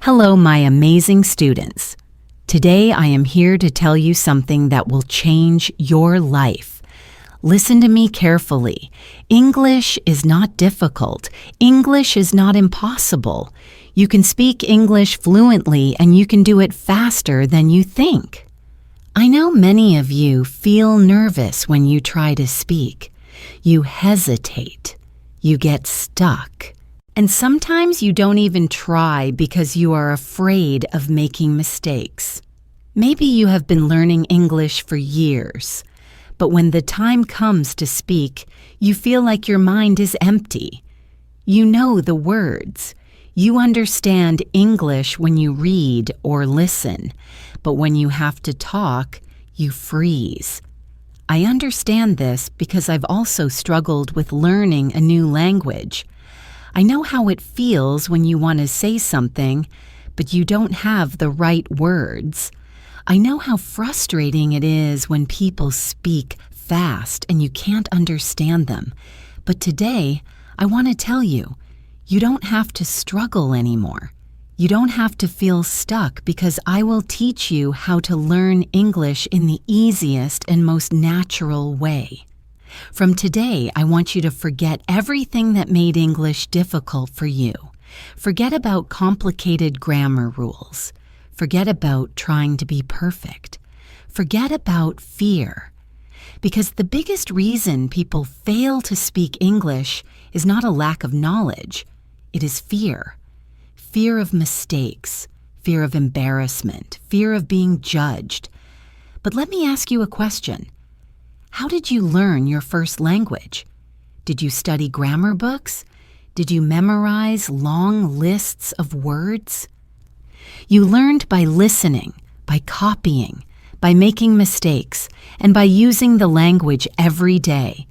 Hello, my amazing students. Today I am here to tell you something that will change your life. Listen to me carefully. English is not difficult. English is not impossible. You can speak English fluently and you can do it faster than you think. I know many of you feel nervous when you try to speak. You hesitate. You get stuck. And sometimes you don't even try because you are afraid of making mistakes. Maybe you have been learning English for years, but when the time comes to speak, you feel like your mind is empty. You know the words. You understand English when you read or listen, but when you have to talk, you freeze. I understand this because I've also struggled with learning a new language. I know how it feels when you want to say something, but you don't have the right words. I know how frustrating it is when people speak fast and you can't understand them. But today, I want to tell you, you don't have to struggle anymore. You don't have to feel stuck because I will teach you how to learn English in the easiest and most natural way. From today, I want you to forget everything that made English difficult for you. Forget about complicated grammar rules. Forget about trying to be perfect. Forget about fear. Because the biggest reason people fail to speak English is not a lack of knowledge. It is fear. Fear of mistakes, fear of embarrassment, fear of being judged. But let me ask you a question. How did you learn your first language? Did you study grammar books? Did you memorize long lists of words? You learned by listening, by copying, by making mistakes, and by using the language every day.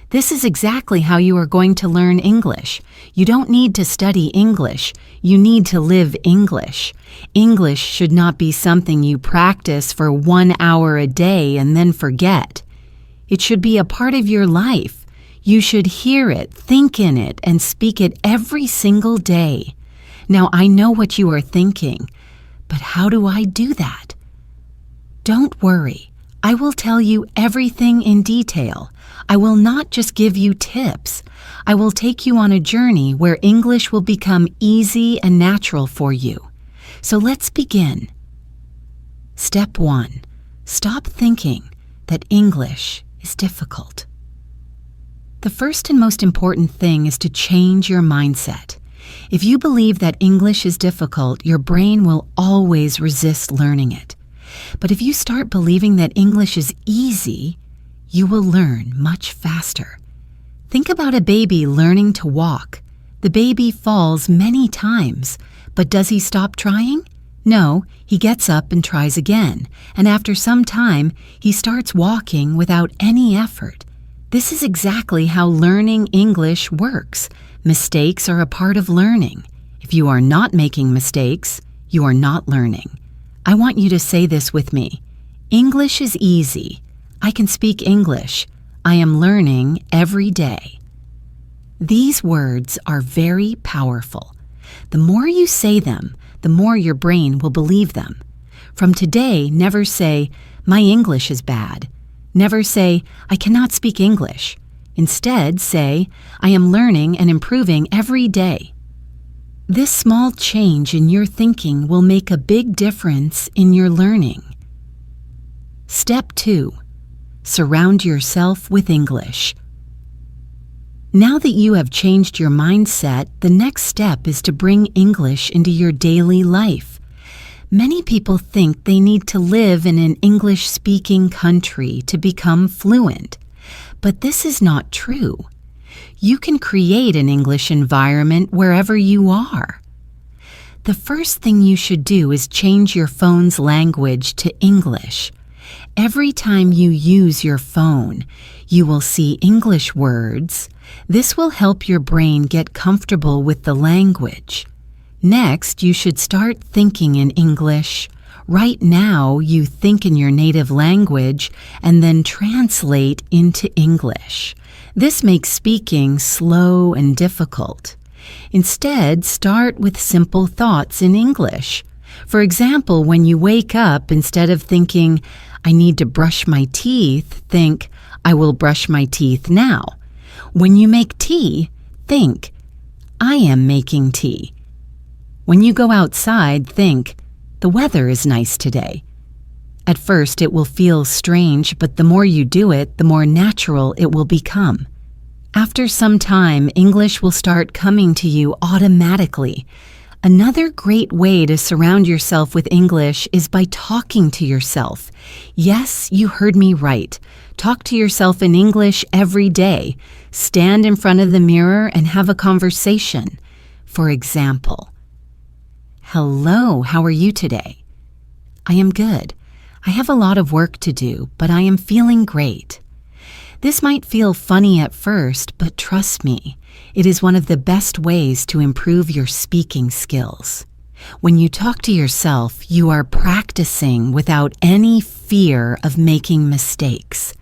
This is exactly how you are going to learn English. You don't need to study English. You need to live English. English should not be something you practice for 1 hour a day and then forget. It should be a part of your life. You should hear it, think in it, and speak it every single day. Now, I know what you are thinking, but how do I do that? Don't worry. I will tell you everything in detail. I will not just give you tips. I will take you on a journey where English will become easy and natural for you. So let's begin. Step 1. Stop thinking that English is difficult. The first and most important thing is to change your mindset. If you believe that English is difficult, your brain will always resist learning it. But if you start believing that English is easy, you will learn much faster. Think about a baby learning to walk. The baby falls many times, but does he stop trying? No, he gets up and tries again, and after some time, he starts walking without any effort. This is exactly how learning English works. Mistakes are a part of learning. If you are not making mistakes, you are not learning. I want you to say this with me. English is easy. I can speak English. I am learning every day. These words are very powerful. The more you say them, the more your brain will believe them. From today, never say, "My English is bad." Never say, "I cannot speak English." Instead, say, "I am learning and improving every day." This small change in your thinking will make a big difference in your learning. Step 2. Surround yourself with English. Now that you have changed your mindset, the next step is to bring English into your daily life. Many people think they need to live in an English-speaking country to become fluent, but this is not true. You can create an English environment wherever you are. The first thing you should do is change your phone's language to English. Every time you use your phone, you will see English words. This will help your brain get comfortable with the language. Next, you should start thinking in English. Right now, you think in your native language and then translate into English. This makes speaking slow and difficult. Instead, start with simple thoughts in English. For example, when you wake up, instead of thinking, I need to brush my teeth, think, I will brush my teeth now. When you make tea, think, I am making tea. When you go outside, think, the weather is nice today. At first, it will feel strange, but the more you do it, the more natural it will become. After some time, English will start coming to you automatically. Another great way to surround yourself with English is by talking to yourself. Yes, you heard me right. Talk to yourself in English every day. Stand in front of the mirror and have a conversation. For example, hello, how are you today? I am good. I have a lot of work to do, but I am feeling great. This might feel funny at first, but trust me, it is one of the best ways to improve your speaking skills. When you talk to yourself, you are practicing without any fear of making mistakes.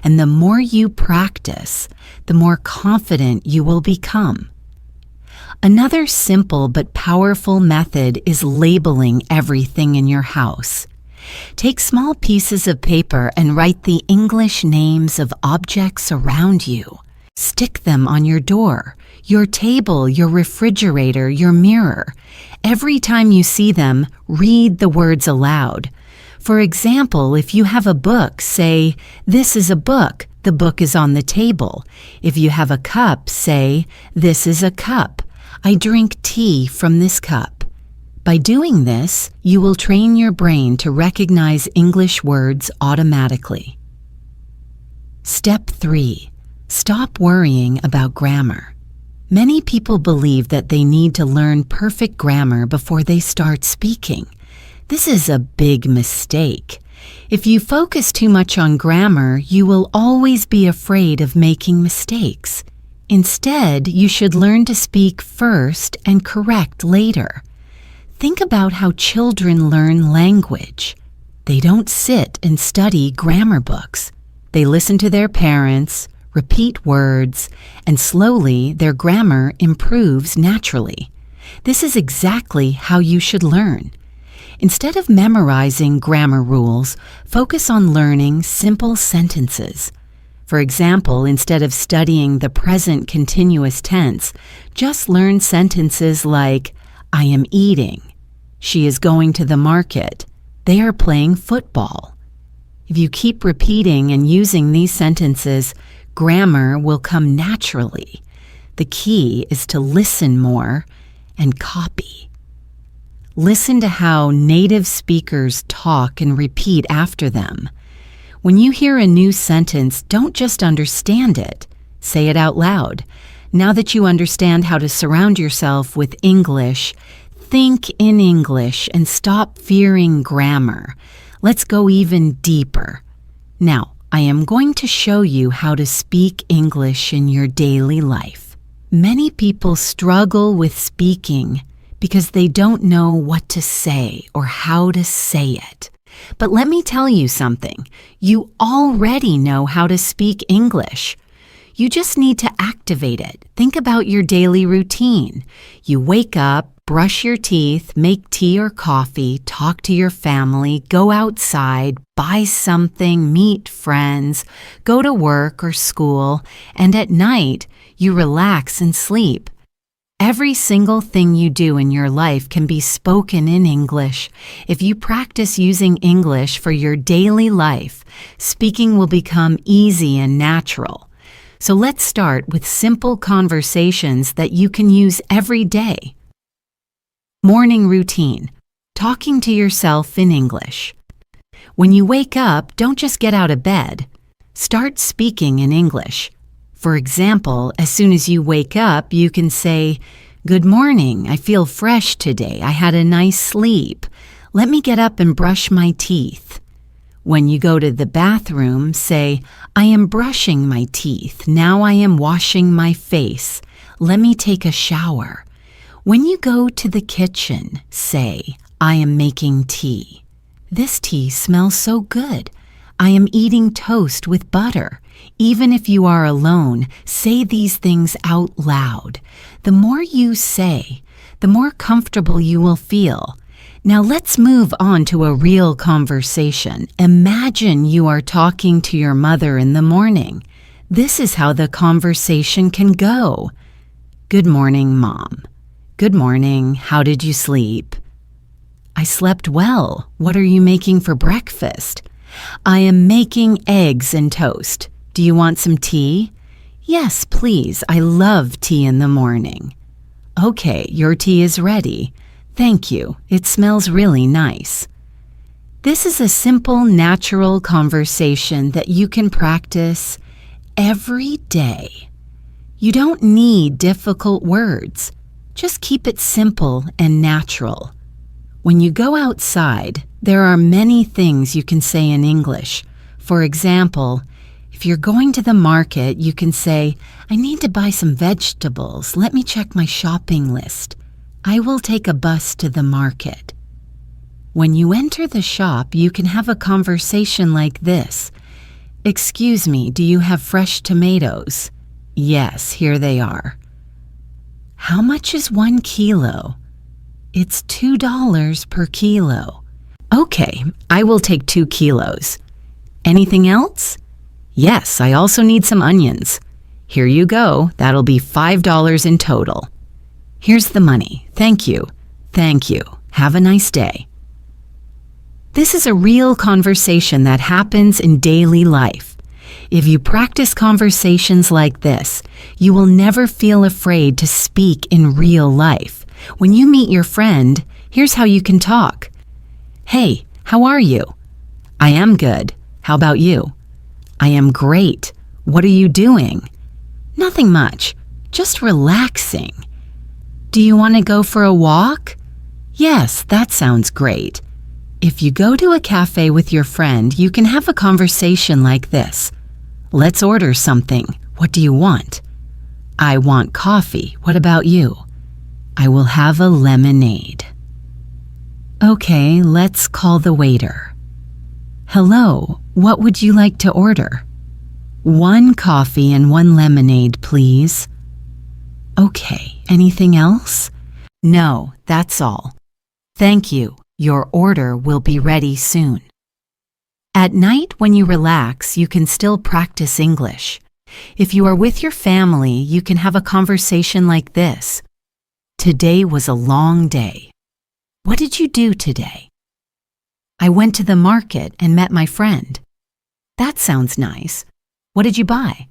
And the more you practice, the more confident you will become. Another simple but powerful method is labeling everything in your house. Take small pieces of paper and write the English names of objects around you. Stick them on your door, your table, your refrigerator, your mirror. Every time you see them, read the words aloud. For example, if you have a book, say, this is a book, the book is on the table. If you have a cup, say, this is a cup. I drink tea from this cup. By doing this, you will train your brain to recognize English words automatically. Step 3. Stop worrying about grammar. Many people believe that they need to learn perfect grammar before they start speaking. This is a big mistake. If you focus too much on grammar, you will always be afraid of making mistakes. Instead, you should learn to speak first and correct later. Think about how children learn language. They don't sit and study grammar books. They listen to their parents, repeat words, and slowly their grammar improves naturally. This is exactly how you should learn. Instead of memorizing grammar rules, focus on learning simple sentences. For example, instead of studying the present continuous tense, just learn sentences like, I am eating. She is going to the market. They are playing football. If you keep repeating and using these sentences, grammar will come naturally. The key is to listen more and copy. Listen to how native speakers talk and repeat after them. When you hear a new sentence, don't just understand it. Say it out loud. Now that you understand how to surround yourself with English, think in English and stop fearing grammar. Let's go even deeper. Now, I am going to show you how to speak English in your daily life. Many people struggle with speaking because they don't know what to say or how to say it. But let me tell you something. You already know how to speak English. You just need to activate it. Think about your daily routine. You wake up, brush your teeth, make tea or coffee, talk to your family, go outside, buy something, meet friends, go to work or school, and at night, you relax and sleep. Every single thing you do in your life can be spoken in English. If you practice using English for your daily life, speaking will become easy and natural. So let's start with simple conversations that you can use every day. Morning routine. Talking to yourself in English. When you wake up, don't just get out of bed. Start speaking in English. For example, as soon as you wake up, you can say, "Good morning, I feel fresh today. I had a nice sleep. Let me get up and brush my teeth." When you go to the bathroom, say, "I am brushing my teeth. Now I am washing my face. Let me take a shower." When you go to the kitchen, say, "I am making tea. This tea smells so good. I am eating toast with butter. Even if you are alone, say these things out loud. The more you say, the more comfortable you will feel. Now let's move on to a real conversation. Imagine you are talking to your mother in the morning. This is how the conversation can go. Good morning, Mom. Good morning. How did you sleep? I slept well. What are you making for breakfast? I am making eggs and toast. Do you want some tea? Yes, please. I love tea in the morning. Okay, your tea is ready. Thank you. It smells really nice. This is a simple, natural conversation that you can practice every day. You don't need difficult words. Just keep it simple and natural. When you go outside, there are many things you can say in English. For example, if you're going to the market, you can say, I need to buy some vegetables. Let me check my shopping list. I will take a bus to the market. When you enter the shop, you can have a conversation like this. Excuse me, do you have fresh tomatoes? Yes, here they are. How much is 1 kilo? It's $2 per kilo. Okay, I will take 2 kilos. Anything else? Yes, I also need some onions. Here you go. That'll be $5 in total. Here's the money. Thank you. Thank you. Have a nice day. This is a real conversation that happens in daily life. If you practice conversations like this, you will never feel afraid to speak in real life. When you meet your friend, here's how you can talk. Hey, how are you? I am good. How about you? I am great. What are you doing? Nothing much. Just relaxing. Do you want to go for a walk? Yes, that sounds great. If you go to a cafe with your friend, you can have a conversation like this. Let's order something. What do you want? I want coffee. What about you? I will have a lemonade. Okay, let's call the waiter. Hello, what would you like to order? 1 coffee and 1 lemonade, please. Okay, anything else? No, that's all. Thank you. Your order will be ready soon. At night, when you relax, you can still practice English. If you are with your family, you can have a conversation like this. Today was a long day. What did you do today? I went to the market and met my friend. That sounds nice. What did you buy?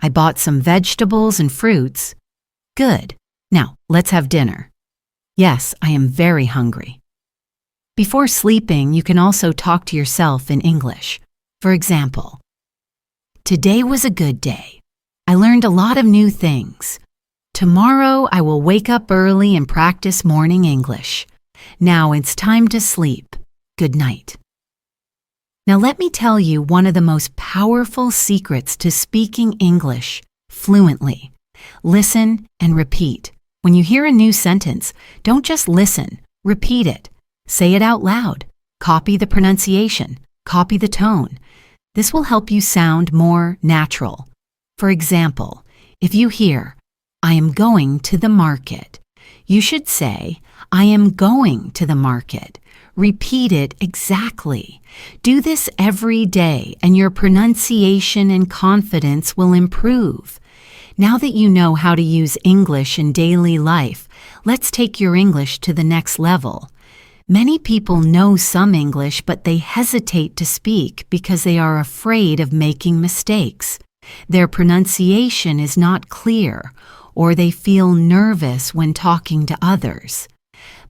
I bought some vegetables and fruits. Good. Now, let's have dinner. Yes, I am very hungry. Before sleeping, you can also talk to yourself in English. For example, today was a good day. I learned a lot of new things. Tomorrow, I will wake up early and practice morning English. Now it's time to sleep. Good night. Now let me tell you one of the most powerful secrets to speaking English fluently. Listen and repeat. When you hear a new sentence, don't just listen, repeat it. Say it out loud. Copy the pronunciation. Copy the tone. This will help you sound more natural. For example, if you hear, I am going to the market, you should say, I am going to the market. Repeat it exactly. Do this every day and your pronunciation and confidence will improve. Now that you know how to use English in daily life, let's take your English to the next level. Many people know some English, but they hesitate to speak because they are afraid of making mistakes. Their pronunciation is not clear, or they feel nervous when talking to others.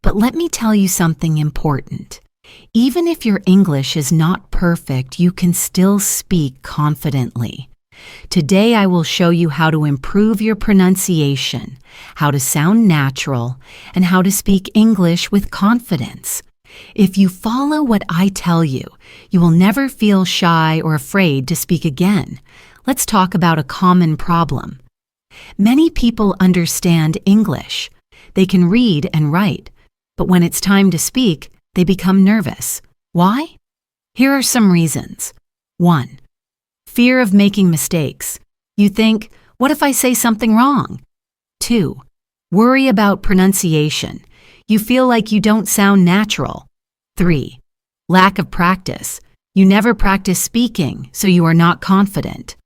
But let me tell you something important. Even if your English is not perfect, you can still speak confidently. Today I will show you how to improve your pronunciation, how to sound natural, and how to speak English with confidence. If you follow what I tell you, you will never feel shy or afraid to speak again. Let's talk about a common problem. Many people understand English. They can read and write, but when it's time to speak, they become nervous. Why? Here are some reasons. 1. Fear of making mistakes. You think, what if I say something wrong? 2. Worry about pronunciation. You feel like you don't sound natural. 3. Lack of practice. You never practice speaking, so you are not confident.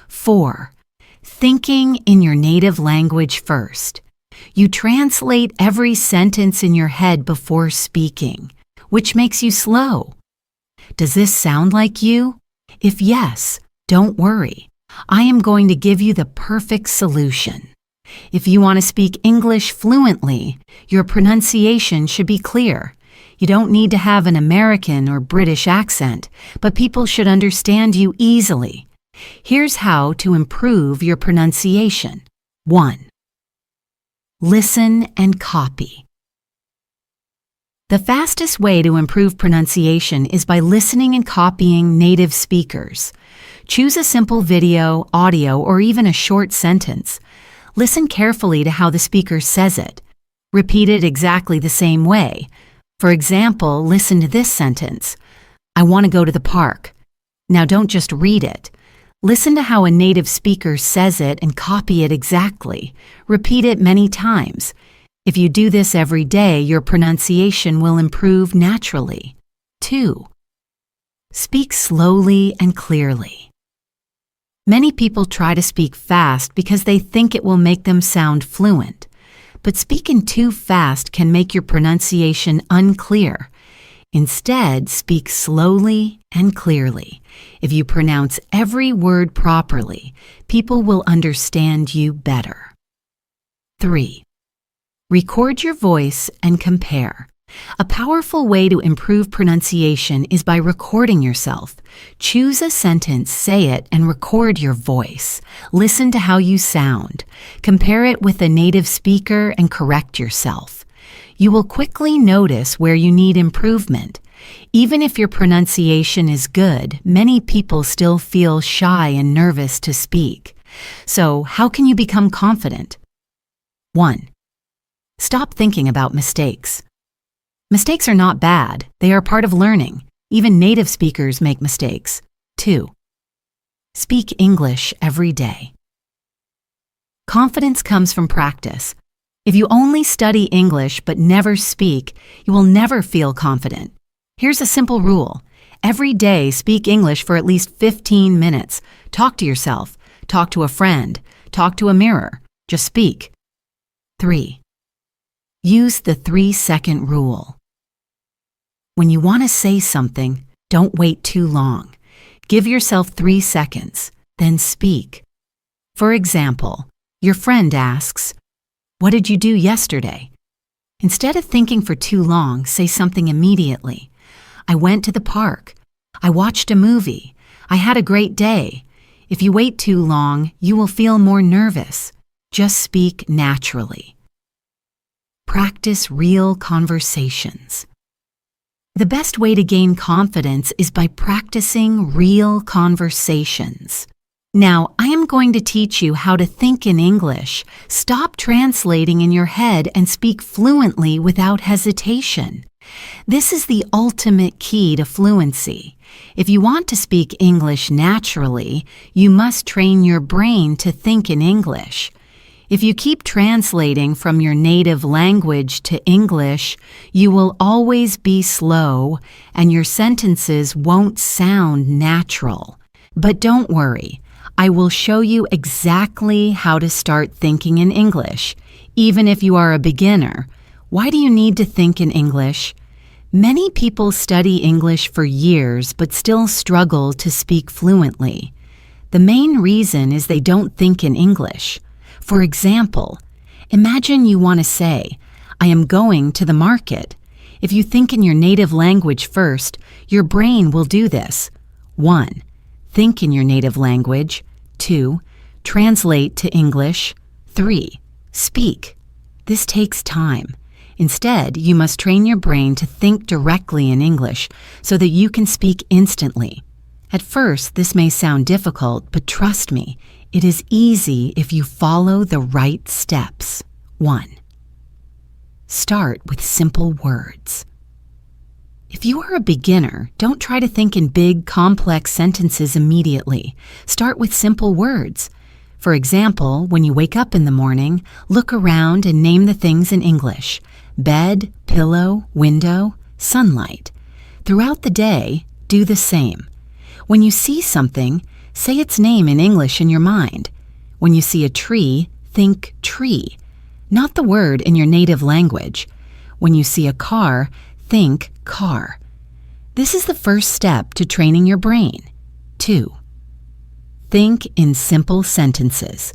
4. Thinking in your native language first. You translate every sentence in your head before speaking, which makes you slow. Does this sound like you? If yes, don't worry. I am going to give you the perfect solution. If you want to speak English fluently, your pronunciation should be clear. You don't need to have an American or British accent, but people should understand you easily. Here's how to improve your pronunciation. 1. Listen and copy. The fastest way to improve pronunciation is by listening and copying native speakers. Choose a simple video, audio, or even a short sentence. Listen carefully to how the speaker says it. Repeat it exactly the same way. For example, listen to this sentence. I want to go to the park. Now don't just read it. Listen to how a native speaker says it and copy it exactly. Repeat it many times. If you do this every day, your pronunciation will improve naturally. 2. Speak slowly and clearly. Many people try to speak fast because they think it will make them sound fluent. But speaking too fast can make your pronunciation unclear. Instead, speak slowly and clearly. If you pronounce every word properly, people will understand you better. 3. Record your voice and compare. A powerful way to improve pronunciation is by recording yourself. Choose a sentence, say it, and record your voice. Listen to how you sound. Compare it with a native speaker and correct yourself. You will quickly notice where you need improvement. Even if your pronunciation is good, many people still feel shy and nervous to speak. So, how can you become confident? 1. Stop thinking about mistakes. Mistakes are not bad. They are part of learning. Even native speakers make mistakes. 2. Speak English every day. Confidence comes from practice. If you only study English but never speak, you will never feel confident. Here's a simple rule. Every day, speak English for at least 15 minutes. Talk to yourself. Talk to a friend. Talk to a mirror. Just speak. 3. Use the 3-second rule. When you want to say something, don't wait too long. Give yourself 3 seconds, then speak. For example, your friend asks, "What did you do yesterday?" Instead of thinking for too long, say something immediately. "I went to the park. I watched a movie. I had a great day." If you wait too long, you will feel more nervous. Just speak naturally. Practice real conversations. The best way to gain confidence is by practicing real conversations. Now, I am going to teach you how to think in English. Stop translating in your head and speak fluently without hesitation. This is the ultimate key to fluency. If you want to speak English naturally, you must train your brain to think in English. If you keep translating from your native language to English, you will always be slow and your sentences won't sound natural. But don't worry, I will show you exactly how to start thinking in English, even if you are a beginner. Why do you need to think in English? Many people study English for years but still struggle to speak fluently. The main reason is they don't think in English. For example, imagine you want to say, "I am going to the market." If you think in your native language first, your brain will do this. 1. Think in your native language. 2. Translate to English. 3. Speak. This takes time. Instead, you must train your brain to think directly in English so that you can speak instantly. At first, this may sound difficult, but trust me, it is easy if you follow the right steps. 1. Start with simple words. If you are a beginner, don't try to think in big, complex sentences immediately. Start with simple words. For example, when you wake up in the morning, look around and name the things in English: bed, pillow, window, sunlight. Throughout the day, do the same. When you see something, say its name in English in your mind. When you see a tree, think tree, not the word in your native language. When you see a car, think car. This is the first step to training your brain. 2. Think in simple sentences.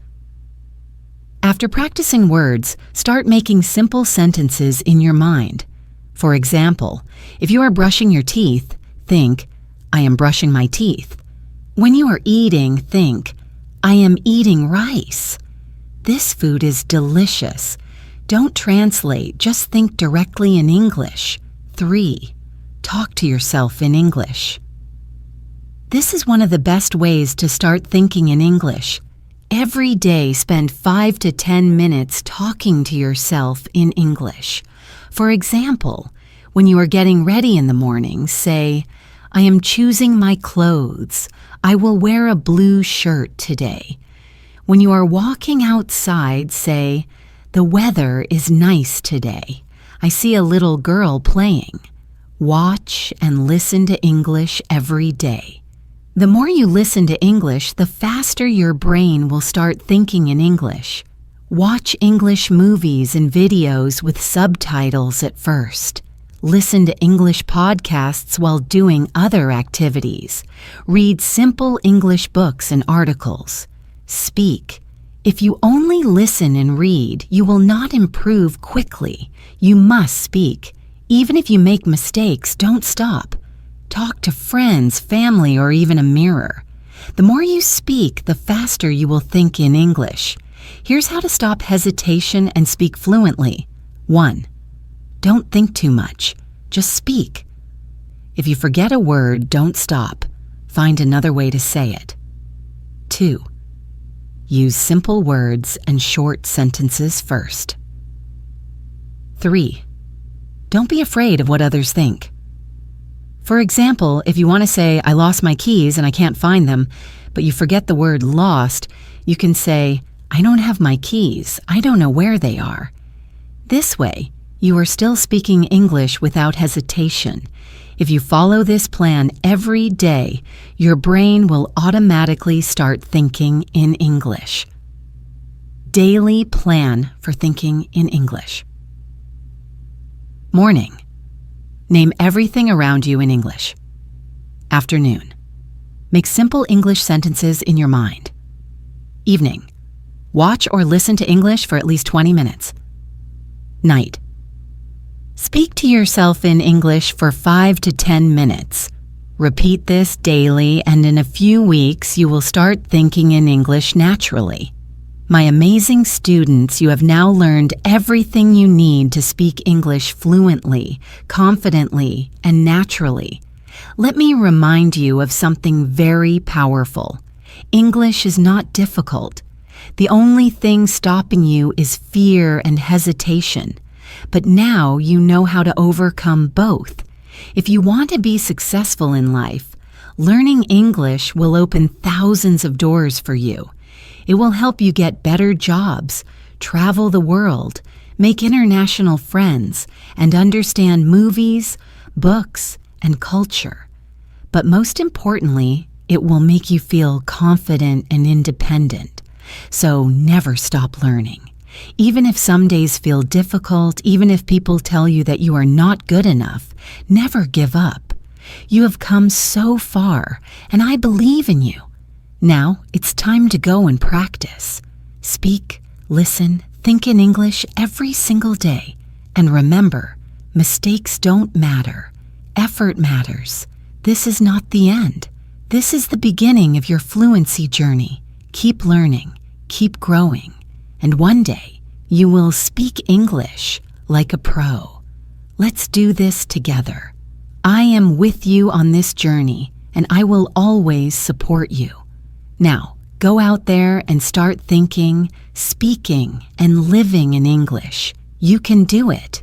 After practicing words, start making simple sentences in your mind. For example, if you are brushing your teeth, think, I am brushing my teeth. When you are eating, think, I am eating rice. This food is delicious. Don't translate, just think directly in English. 3. Talk to yourself in English. This is one of the best ways to start thinking in English. Every day, spend 5 to 10 minutes talking to yourself in English. For example, when you are getting ready in the morning, say, I am choosing my clothes. I will wear a blue shirt today. When you are walking outside, say, the weather is nice today. I see a little girl playing. Watch and listen to English every day. The more you listen to English, the faster your brain will start thinking in English. Watch English movies and videos with subtitles at first. Listen to English podcasts while doing other activities. Read simple English books and articles. Speak. If you only listen and read, you will not improve quickly. You must speak. Even if you make mistakes, don't stop. Talk to friends, family, or even a mirror. The more you speak, the faster you will think in English. Here's how to stop hesitation and speak fluently. 1. Don't think too much. Just speak. If you forget a word, don't stop. Find another way to say it. 2. Use simple words and short sentences first. 3. Don't be afraid of what others think. For example, if you want to say, I lost my keys and I can't find them, but you forget the word lost, you can say, I don't have my keys. I don't know where they are. This way, you are still speaking English without hesitation. If you follow this plan every day, your brain will automatically start thinking in English. Daily plan for thinking in English. Morning. Name everything around you in English. Afternoon. Make simple English sentences in your mind. Evening. Watch or listen to English for at least 20 minutes. Night. Speak to yourself in English for 5 to 10 minutes. Repeat this daily, and in a few weeks, you will start thinking in English naturally. My amazing students, you have now learned everything you need to speak English fluently, confidently, and naturally. Let me remind you of something very powerful. English is not difficult. The only thing stopping you is fear and hesitation. But now you know how to overcome both. If you want to be successful in life, learning English will open thousands of doors for you. It will help you get better jobs, travel the world, make international friends, and understand movies, books, and culture. But most importantly, it will make you feel confident and independent. So never stop learning. Even if some days feel difficult, even if people tell you that you are not good enough, never give up. You have come so far, and I believe in you. Now, it's time to go and practice. Speak, listen, think in English every single day. And remember, mistakes don't matter. Effort matters. This is not the end. This is the beginning of your fluency journey. Keep learning, keep growing, and one day you will speak English like a pro. Let's do this together. I am with you on this journey, and I will always support you. Now, go out there and start thinking, speaking, and living in English. You can do it.